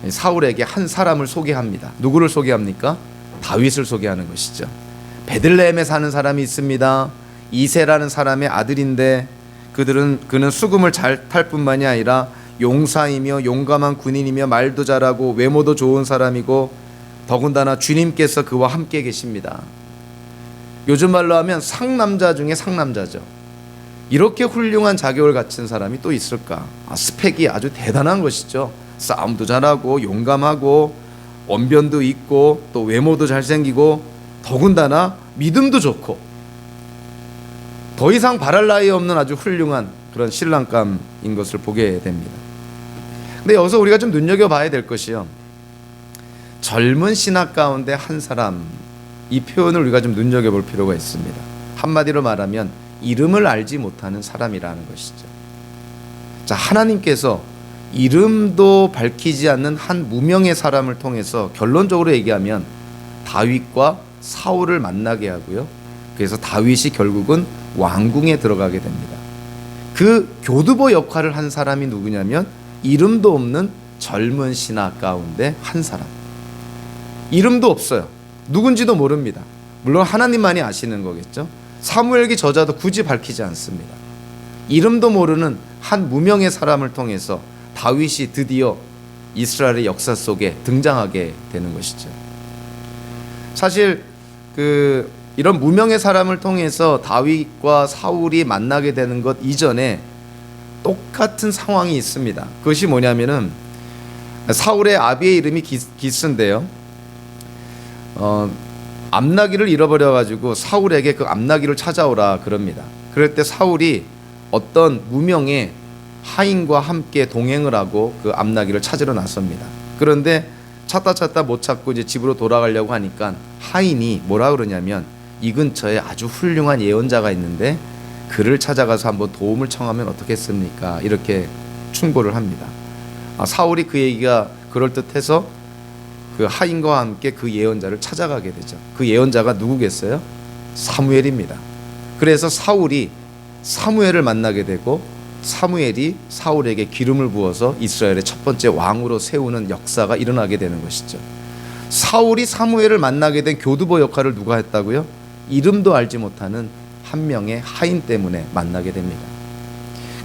사울에게 한 사람을 소개합니다. 누구를 소개합니까? 다윗을 소개하는 것이죠. 베들레헴에 사는 사람이 있습니다. 이새라는 사람의 아들인데 그는 수금을 잘 탈 뿐만이 아니라 용사이며 용감한 군인이며 말도 잘하고 외모도 좋은 사람이고 더군다나 주님께서 그와 함께 계십니다. 요즘 말로 하면 상남자 중에 상남자죠. 이렇게 훌륭한 자격을 갖춘 사람이 또 있을까? 스펙이 아주 대단한 것이죠. 싸움도 잘하고 용감하고 언변도 있고 또 외모도 잘생기고 더군다나 믿음도 좋고 더 이상 바랄 나위 없는 아주 훌륭한 그런 신랑감인 것을 보게 됩니다. 근데 여기서 우리가 좀 눈여겨봐야 될 것이요, 젊은 신하 가운데 한 사람, 이 표현을 우리가 좀 눈여겨볼 필요가 있습니다. 한마디로 말하면 이름을 알지 못하는 사람이라는 것이죠. 자, 하나님께서 이름도 밝히지 않는 한 무명의 사람을 통해서 결론적으로 얘기하면 다윗과 사울을 만나게 하고요, 그래서 다윗이 결국은 왕궁에 들어가게 됩니다. 그 교두보 역할을 한 사람이 누구냐면 이름도 없는 젊은 신하 가운데 한 사람. 이름도 없어요. 누군지도 모릅니다. 물론 하나님만이 아시는 거겠죠. 사무엘기 저자도 굳이 밝히지 않습니다. 이름도 모르는 한 무명의 사람을 통해서 다윗이 드디어 이스라엘의 역사 속에 등장하게 되는 것이죠. 사실 이런 무명의 사람을 통해서 다윗과 사울이 만나게 되는 것 이전에 똑같은 상황이 있습니다. 그것이 뭐냐면은 사울의 아비의 이름이 기스인데요. 암나귀를 잃어버려가지고 사울에게 그 암나귀를 찾아오라 그럽니다. 그럴 때 사울이 어떤 무명의 하인과 함께 동행을 하고 그 암나귀를 찾으러 나섭니다. 그런데 찾다 못 찾고 이제 집으로 돌아가려고 하니까 하인이 뭐라 그러냐면 이 근처에 아주 훌륭한 예언자가 있는데 그를 찾아가서 한번 도움을 청하면 어떻겠습니까? 이렇게 충고를 합니다. 사울이 그 얘기가 그럴듯해서 그 하인과 함께 그 예언자를 찾아가게 되죠. 그 예언자가 누구겠어요? 사무엘입니다. 그래서 사울이 사무엘을 만나게 되고 사무엘이 사울에게 기름을 부어서 이스라엘의 첫 번째 왕으로 세우는 역사가 일어나게 되는 것이죠. 사울이 사무엘을 만나게 된 교두보 역할을 누가 했다고요? 이름도 알지 못하는 한 명의 하인 때문에 만나게 됩니다.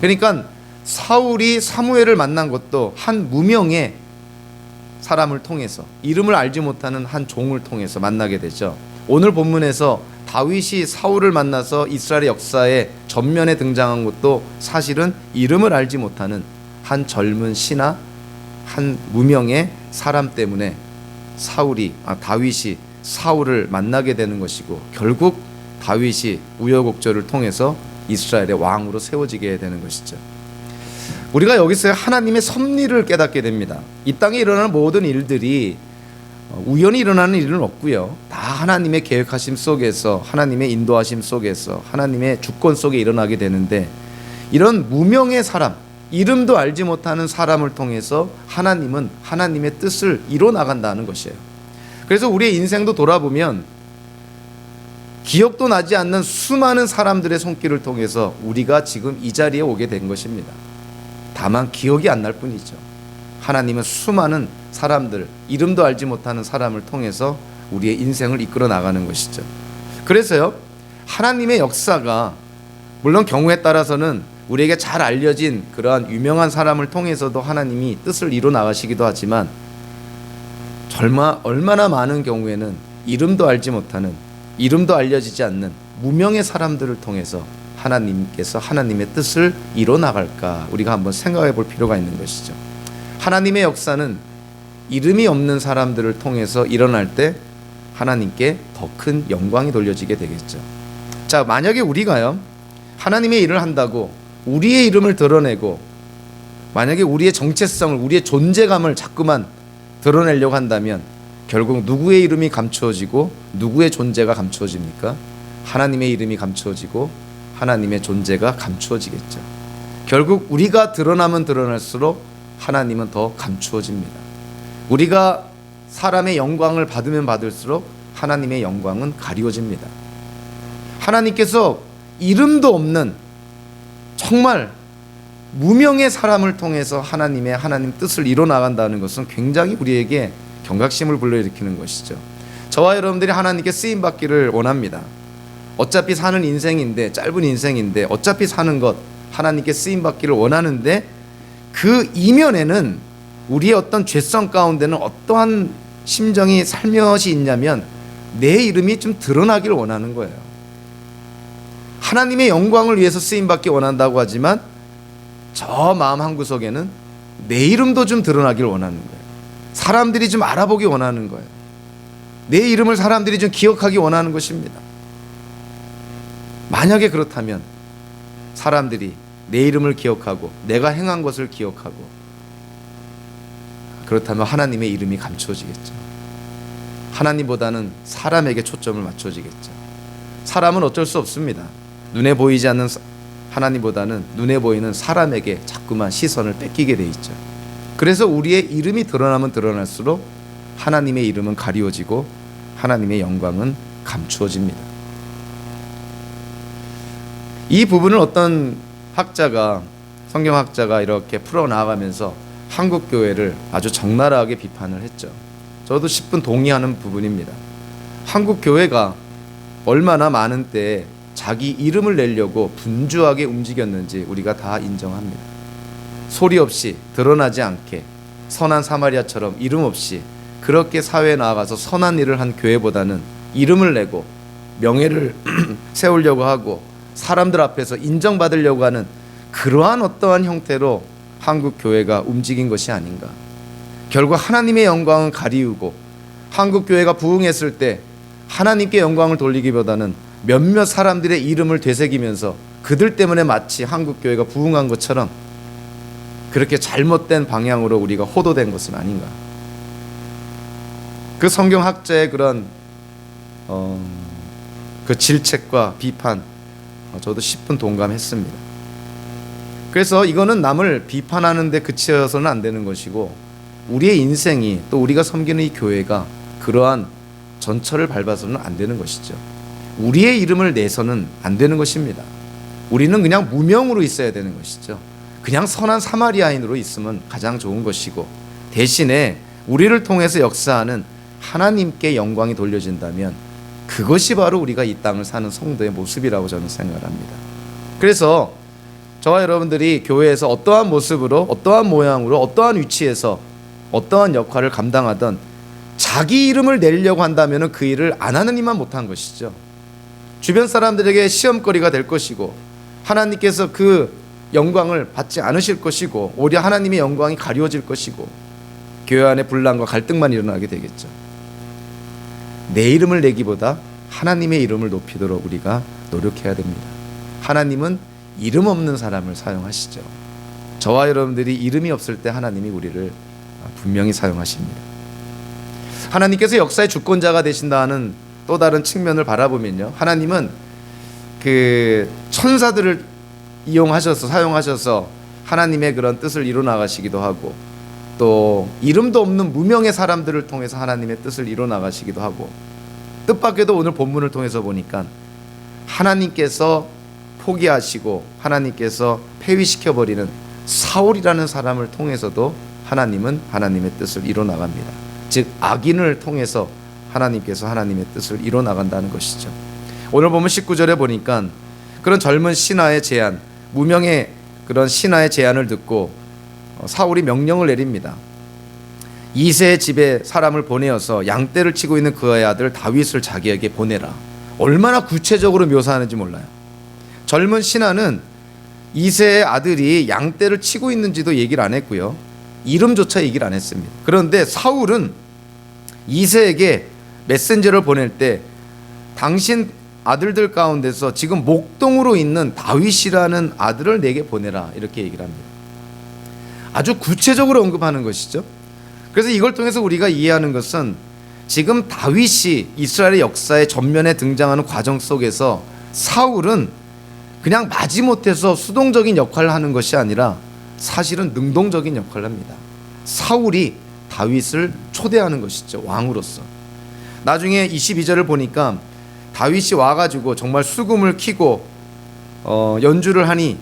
그러니까 사울이 사무엘을 만난 것도 한 무명의 사람을 통해서, 이름을 알지 못하는 한 종을 통해서 만나게 되죠. 오늘 본문에서 다윗이 사울을 만나서 이스라엘의 역사에 전면에 등장한 것도 사실은 이름을 알지 못하는 한 젊은 신하, 한 무명의 사람 때문에 다윗이 사울을 만나게 되는 것이고, 결국 다윗이 우여곡절을 통해서 이스라엘의 왕으로 세워지게 되는 것이죠. 우리가 여기서 하나님의 섭리를 깨닫게 됩니다. 이 땅에 일어나는 모든 일들이 우연히 일어나는 일은 없고요, 다 하나님의 계획하심 속에서, 하나님의 인도하심 속에서, 하나님의 주권 속에 일어나게 되는데, 이런 무명의 사람, 이름도 알지 못하는 사람을 통해서 하나님은 하나님의 뜻을 이뤄나간다는 것이에요. 그래서 우리의 인생도 돌아보면 기억도 나지 않는 수많은 사람들의 손길을 통해서 우리가 지금 이 자리에 오게 된 것입니다. 다만 기억이 안 날 뿐이죠. 하나님은 수많은 사람들, 이름도 알지 못하는 사람을 통해서 우리의 인생을 이끌어 나가는 것이죠. 그래서요, 하나님의 역사가 물론 경우에 따라서는 우리에게 잘 알려진 그러한 유명한 사람을 통해서도 하나님이 뜻을 이뤄 나가시기도 하지만 얼마나 많은 경우에는 이름도 알지 못하는, 이름도 알려지지 않는 무명의 사람들을 통해서 하나님께서 하나님의 뜻을 이뤄 나갈까 우리가 한번 생각해 볼 필요가 있는 것이죠. 하나님의 역사는 이름이 없는 사람들을 통해서 일어날 때 하나님께 더 큰 영광이 돌려지게 되겠죠. 자, 만약에 우리가요, 하나님의 일을 한다고 우리의 이름을 드러내고 만약에 우리의 정체성을, 우리의 존재감을 자꾸만 드러내려고 한다면 결국 누구의 이름이 감추어지고 누구의 존재가 감추어집니까? 하나님의 이름이 감추어지고 하나님의 존재가 감추어지겠죠. 결국 우리가 드러나면 드러날수록 하나님은 더 감추어집니다. 우리가 사람의 영광을 받으면 받을수록 하나님의 영광은 가리워집니다. 하나님께서 이름도 없는 정말 무명의 사람을 통해서 하나님 뜻을 이뤄 나간다는 것은 굉장히 우리에게 경각심을 불러일으키는 것이죠. 저와 여러분들이 하나님께 쓰임 받기를 원합니다. 어차피 사는 인생인데, 짧은 인생인데 어차피 사는 것 하나님께 쓰임 받기를 원하는데 그 이면에는 우리의 어떤 죄성 가운데는 어떠한 심정이 살며시 있냐면 내 이름이 좀 드러나기를 원하는 거예요. 하나님의 영광을 위해서 쓰임 받기 원한다고 하지만 저 마음 한구석에는 내 이름도 좀 드러나기를 원하는 거예요. 사람들이 좀 알아보기 원하는 거예요. 내 이름을 사람들이 좀 기억하기 원하는 것입니다. 만약에 그렇다면 사람들이 내 이름을 기억하고 내가 행한 것을 기억하고 그렇다면 하나님의 이름이 감추어지겠죠. 하나님보다는 사람에게 초점을 맞춰지겠죠. 사람은 어쩔 수 없습니다. 눈에 보이지 않는 하나님보다는 눈에 보이는 사람에게 자꾸만 시선을 뺏기게 돼 있죠. 그래서 우리의 이름이 드러나면 드러날수록 하나님의 이름은 가리워지고 하나님의 영광은 감추어집니다. 이 부분을 어떤 성경학자가 이렇게 풀어나가면서 한국 교회를 아주 적나라하게 비판을 했죠. 저도 10분 동의하는 부분입니다. 한국 교회가 얼마나 많은 때에 자기 이름을 내려고 분주하게 움직였는지 우리가 다 인정합니다. 소리 없이 드러나지 않게 선한 사마리아처럼 이름 없이 그렇게 사회에 나아가서 선한 일을 한 교회보다는 이름을 내고 명예를 세우려고 하고 사람들 앞에서 인정받으려고 하는 그러한 어떠한 형태로 한국 교회가 움직인 것이 아닌가. 결국 하나님의 영광은 가리우고 한국 교회가 부흥했을 때 하나님께 영광을 돌리기보다는 몇몇 사람들의 이름을 되새기면서 그들 때문에 마치 한국 교회가 부흥한 것처럼 그렇게 잘못된 방향으로 우리가 호도된 것은 아닌가. 그 성경학자의 그런 그 질책과 비판 저도 10분 동감했습니다. 그래서 이거는 남을 비판하는 데 그치어서는 안 되는 것이고 우리의 인생이 또 우리가 섬기는 이 교회가 그러한 전철을 밟아서는 안 되는 것이죠. 우리의 이름을 내서는 안 되는 것입니다. 우리는 그냥 무명으로 있어야 되는 것이죠. 그냥 선한 사마리아인으로 있으면 가장 좋은 것이고 대신에 우리를 통해서 역사하는 하나님께 영광이 돌려진다면 그것이 바로 우리가 이 땅을 사는 성도의 모습이라고 저는 생각을 합니다. 그래서 저와 여러분들이 교회에서 어떠한 모습으로 어떠한 모양으로 어떠한 위치에서 어떠한 역할을 감당하던 자기 이름을 내려고 한다면 그 일을 안 하는 이만 못한 것이죠. 주변 사람들에게 시험거리가 될 것이고 하나님께서 그 영광을 받지 않으실 것이고 오히려 하나님의 영광이 가리워질 것이고 교회 안에 분란과 갈등만 일어나게 되겠죠. 내 이름을 내기보다 하나님의 이름을 높이도록 우리가 노력해야 됩니다. 하나님은 이름 없는 사람을 사용하시죠. 저와 여러분들이 이름이 없을 때 하나님이 우리를 분명히 사용하십니다. 하나님께서 역사의 주권자가 되신다는 또 다른 측면을 바라보면요, 하나님은 그 천사들을 이용하셔서 사용하셔서 하나님의 그런 뜻을 이뤄 나가시기도 하고 또 이름도 없는 무명의 사람들을 통해서 하나님의 뜻을 이뤄 나가시기도 하고 뜻밖에도 오늘 본문을 통해서 보니까 하나님께서 포기하시고 하나님께서 폐위시켜버리는 사울이라는 사람을 통해서도 하나님은 하나님의 뜻을 이뤄 나갑니다. 즉 악인을 통해서 하나님께서 하나님의 뜻을 이뤄 나간다는 것이죠. 오늘 보면 19절에 보니까 그런 젊은 신하의 제안, 무명의 그런 신하의 제안을 듣고 사울이 명령을 내립니다. 이새의 집에 사람을 보내어서 양떼를 치고 있는 그의 아들 다윗을 자기에게 보내라. 얼마나 구체적으로 묘사하는지 몰라요. 젊은 신하는 이새의 아들이 양떼를 치고 있는지도 얘기를 안 했고요. 이름조차 얘기를 안 했습니다. 그런데 사울은 이새에게 메신저를 보낼 때 당신 아들들 가운데서 지금 목동으로 있는 다윗이라는 아들을 내게 보내라, 이렇게 얘기를 합니다. 아주 구체적으로 언급하는 것이죠. 그래서 이걸 통해서 우리가 이해하는 것은 지금 다윗이 이스라엘의 역사의 전면에 등장하는 과정 속에서 사울은 그냥 마지못해서 수동적인 역할을 하는 것이 아니라 사실은 능동적인 역할을 합니다. 사울이 다윗을 초대하는 것이죠, 왕으로서. 나중에 22절을 보니까 다윗이 와가지고 정말 수금을 키고 연주를 하니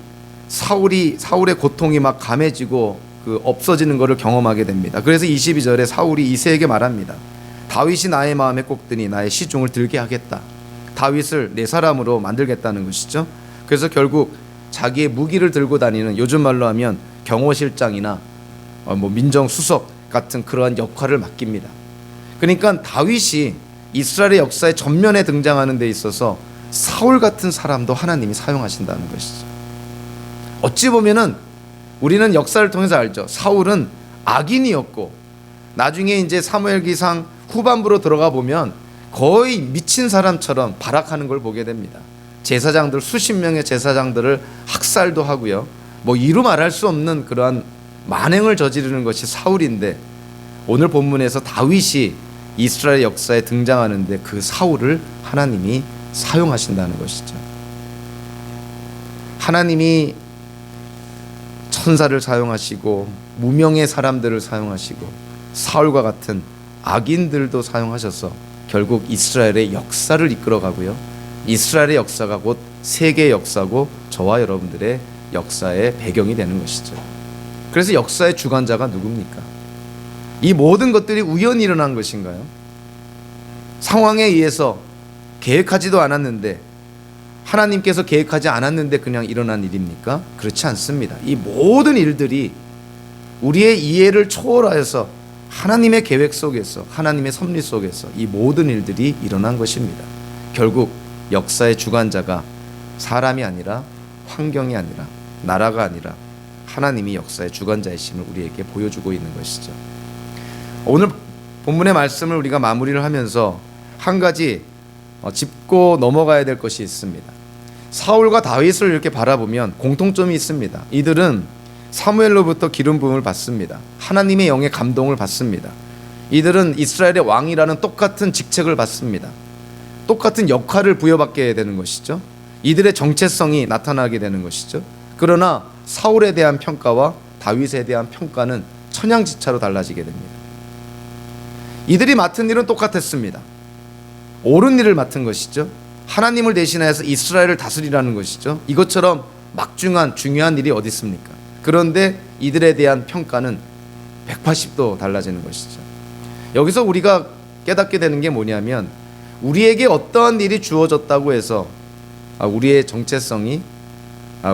사울의 고통이 막 감해지고 없어지는 것을 경험하게 됩니다. 그래서 22절에 사울이 이새에게 말합니다. 다윗이 나의 마음에 꽂더니 나의 시중을 들게 하겠다. 다윗을 내 사람으로 만들겠다는 것이죠. 그래서 결국 자기의 무기를 들고 다니는, 요즘 말로 하면 경호실장이나 민정수석 같은 그러한 역할을 맡깁니다. 그러니까 다윗이 이스라엘의 역사의 전면에 등장하는 데 있어서 사울 같은 사람도 하나님이 사용하신다는 것이죠. 어찌 보면은 우리는 역사를 통해서 알죠. 사울은 악인이었고 나중에 이제 사무엘기상 후반부로 들어가 보면 거의 미친 사람처럼 발악하는 걸 보게 됩니다. 제사장들, 수십 명의 제사장들을 학살도 하고요. 이루 말할 수 없는 그러한 만행을 저지르는 것이 사울인데, 오늘 본문에서 다윗이 이스라엘 역사에 등장하는데 그 사울을 하나님이 사용하신다는 것이죠. 하나님이 천사를 사용하시고 무명의 사람들을 사용하시고 사울과 같은 악인들도 사용하셔서 결국 이스라엘의 역사를 이끌어가고요. 이스라엘의 역사가 곧 세계의 역사고 저와 여러분들의 역사의 배경이 되는 것이죠. 그래서 역사의 주관자가 누굽니까? 이 모든 것들이 우연히 일어난 것인가요? 상황에 의해서 계획하지도 않았는데, 하나님께서 계획하지 않았는데 그냥 일어난 일입니까? 그렇지 않습니다. 이 모든 일들이 우리의 이해를 초월하여서 하나님의 계획 속에서, 하나님의 섭리 속에서 이 모든 일들이 일어난 것입니다. 결국 역사의 주관자가 사람이 아니라, 환경이 아니라, 나라가 아니라 하나님이 역사의 주관자이심을 우리에게 보여주고 있는 것이죠. 오늘 본문의 말씀을 우리가 마무리를 하면서 한 가지 짚고 넘어가야 될 것이 있습니다. 사울과 다윗을 이렇게 바라보면 공통점이 있습니다. 이들은 사무엘로부터 기름 부음을 받습니다. 하나님의 영의 감동을 받습니다. 이들은 이스라엘의 왕이라는 똑같은 직책을 받습니다. 똑같은 역할을 부여받게 되는 것이죠. 이들의 정체성이 나타나게 되는 것이죠. 그러나 사울에 대한 평가와 다윗에 대한 평가는 천양지차로 달라지게 됩니다. 이들이 맡은 일은 똑같았습니다. 옳은 일을 맡은 것이죠. 하나님을 대신하여서 이스라엘을 다스리라는 것이죠. 이것처럼 막중한 중요한 일이 어디 있습니까? 그런데 이들에 대한 평가는 180도 달라지는 것이죠. 여기서 우리가 깨닫게 되는 게 뭐냐면, 우리에게 어떠한 일이 주어졌다고 해서 우리의 정체성이,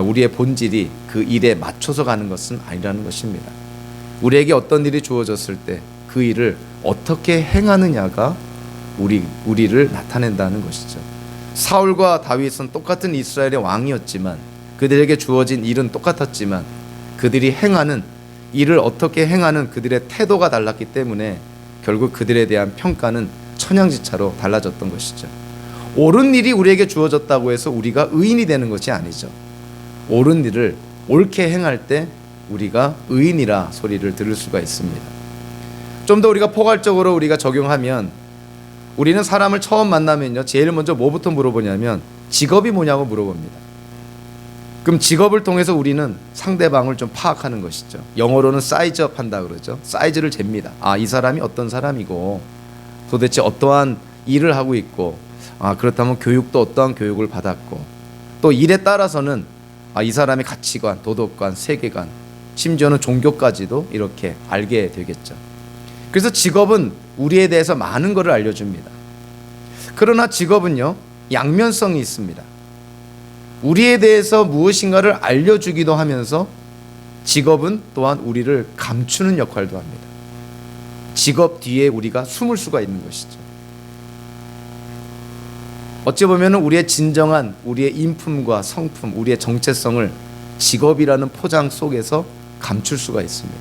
우리의 본질이 그 일에 맞춰서 가는 것은 아니라는 것입니다. 우리에게 어떤 일이 주어졌을 때 그 일을 어떻게 행하느냐가 우리를 나타낸다는 것이죠. 사울과 다윗은 똑같은 이스라엘의 왕이었지만, 그들에게 주어진 일은 똑같았지만 그들이 행하는 일을 어떻게 행하는 그들의 태도가 달랐기 때문에 결국 그들에 대한 평가는 천양지차로 달라졌던 것이죠. 옳은 일이 우리에게 주어졌다고 해서 우리가 의인이 되는 것이 아니죠. 옳은 일을 옳게 행할 때 우리가 의인이라 소리를 들을 수가 있습니다. 좀 더 우리가 포괄적으로 우리가 적용하면, 우리는 사람을 처음 만나면요, 제일 먼저 뭐부터 물어보냐면 직업이 뭐냐고 물어봅니다. 그럼 직업을 통해서 우리는 상대방을 좀 파악하는 것이죠. 영어로는 사이즈업 한다 그러죠. 사이즈를 잽니다. 이 사람이 어떤 사람이고 도대체 어떠한 일을 하고 있고, 그렇다면 교육도 어떠한 교육을 받았고, 또 일에 따라서는 이 사람의 가치관, 도덕관, 세계관, 심지어는 종교까지도 이렇게 알게 되겠죠. 그래서 직업은 우리에 대해서 많은 것을 알려줍니다. 그러나 직업은요, 양면성이 있습니다. 우리에 대해서 무엇인가를 알려주기도 하면서 직업은 또한 우리를 감추는 역할도 합니다. 직업 뒤에 우리가 숨을 수가 있는 것이죠. 어찌 보면 우리의 진정한 우리의 인품과 성품, 우리의 정체성을 직업이라는 포장 속에서 감출 수가 있습니다.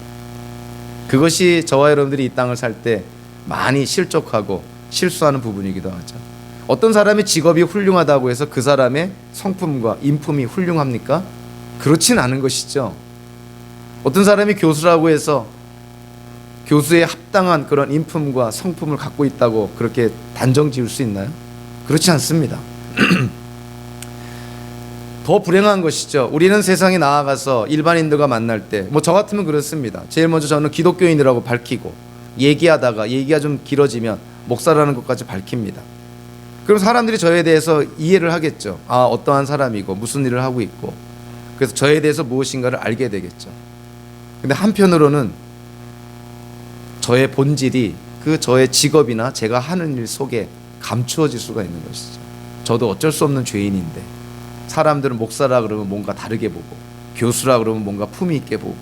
그것이 저와 여러분들이 이 땅을 살 때 많이 실족하고 실수하는 부분이기도 하죠. 어떤 사람의 직업이 훌륭하다고 해서 그 사람의 성품과 인품이 훌륭합니까? 그렇진 않은 것이죠. 어떤 사람이 교수라고 해서 교수에 합당한 그런 인품과 성품을 갖고 있다고 그렇게 단정 지을 수 있나요? 그렇지 않습니다. 더 불행한 것이죠. 우리는 세상에 나아가서 일반인들과 만날 때, 저 같으면 그렇습니다. 제일 먼저 저는 기독교인이라고 밝히고, 얘기하다가 얘기가 좀 길어지면 목사라는 것까지 밝힙니다. 그럼 사람들이 저에 대해서 이해를 하겠죠. 아, 어떠한 사람이고 무슨 일을 하고 있고, 그래서 저에 대해서 무엇인가를 알게 되겠죠. 근데 한편으로는 저의 본질이 그 저의 직업이나 제가 하는 일 속에 감추어질 수가 있는 것이죠. 저도 어쩔 수 없는 죄인인데, 사람들은 목사라 그러면 뭔가 다르게 보고, 교수라 그러면 뭔가 품위 있게 보고,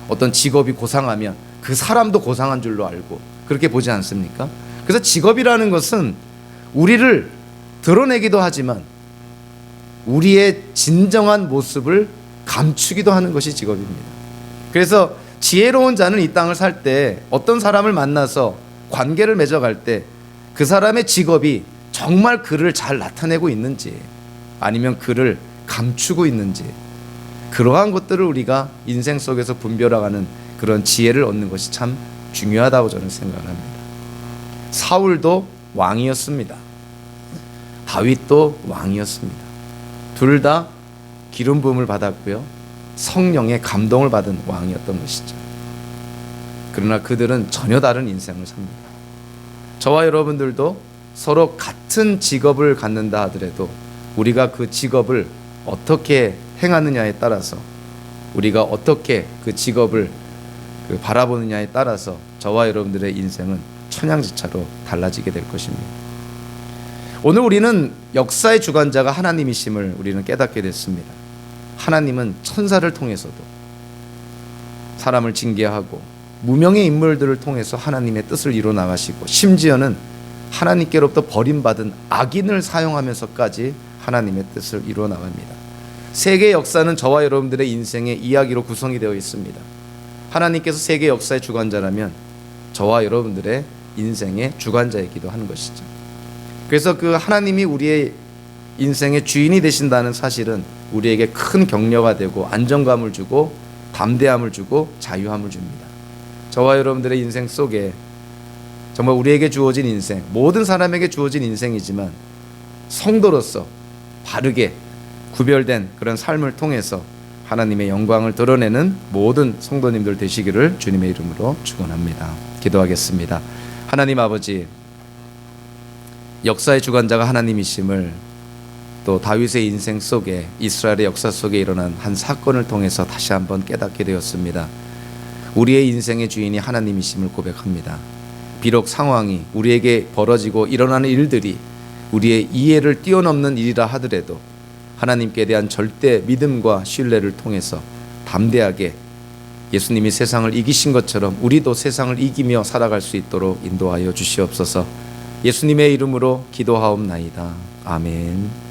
어떤 직업이 고상하면 그 사람도 고상한 줄로 알고, 그렇게 보지 않습니까? 그래서 직업이라는 것은 우리를 드러내기도 하지만 우리의 진정한 모습을 감추기도 하는 것이 직업입니다. 그래서 지혜로운 자는 이 땅을 살 때 어떤 사람을 만나서 관계를 맺어갈 때 그 사람의 직업이 정말 그를 잘 나타내고 있는지, 아니면 그를 감추고 있는지, 그러한 것들을 우리가 인생 속에서 분별하는 그런 지혜를 얻는 것이 참 중요하다고 저는 생각을 합니다. 사울도 왕이었습니다. 다윗도 왕이었습니다. 둘 다 기름 부음을 받았고요, 성령의 감동을 받은 왕이었던 것이죠. 그러나 그들은 전혀 다른 인생을 삽니다. 저와 여러분들도 서로 같은 직업을 갖는다 하더라도 우리가 그 직업을 어떻게 행하느냐에 따라서, 우리가 어떻게 그 직업을 바라보느냐에 따라서 저와 여러분들의 인생은 천양지차로 달라지게 될 것입니다. 오늘 우리는 역사의 주관자가 하나님이심을 우리는 깨닫게 됐습니다. 하나님은 천사를 통해서도 사람을 징계하고 무명의 인물들을 통해서 하나님의 뜻을 이루어 나가시고, 심지어는 하나님께로부터 버림받은 악인을 사용하면서까지 하나님의 뜻을 이루어 나갑니다. 세계 역사는 저와 여러분들의 인생의 이야기로 구성이 되어 있습니다. 하나님께서 세계 역사의 주관자라면 저와 여러분들의 인생의 주관자이기도 하는 것이죠. 그래서 그 하나님이 우리의 인생의 주인이 되신다는 사실은 우리에게 큰 격려가 되고 안정감을 주고 담대함을 주고 자유함을 줍니다. 저와 여러분들의 인생 속에 정말 우리에게 주어진 인생, 모든 사람에게 주어진 인생이지만 성도로서 바르게 구별된 그런 삶을 통해서 하나님의 영광을 드러내는 모든 성도님들 되시기를 주님의 이름으로 축원합니다. 기도하겠습니다. 하나님 아버지, 역사의 주관자가 하나님이심을, 또 다윗의 인생 속에, 이스라엘의 역사 속에 일어난 한 사건을 통해서 다시 한번 깨닫게 되었습니다. 우리의 인생의 주인이 하나님이심을 고백합니다. 비록 상황이, 우리에게 벌어지고 일어나는 일들이 우리의 이해를 뛰어넘는 일이라 하더라도 하나님께 대한 절대 믿음과 신뢰를 통해서 담대하게 예수님이 세상을 이기신 것처럼 우리도 세상을 이기며 살아갈 수 있도록 인도하여 주시옵소서. 예수님의 이름으로 기도하옵나이다. 아멘.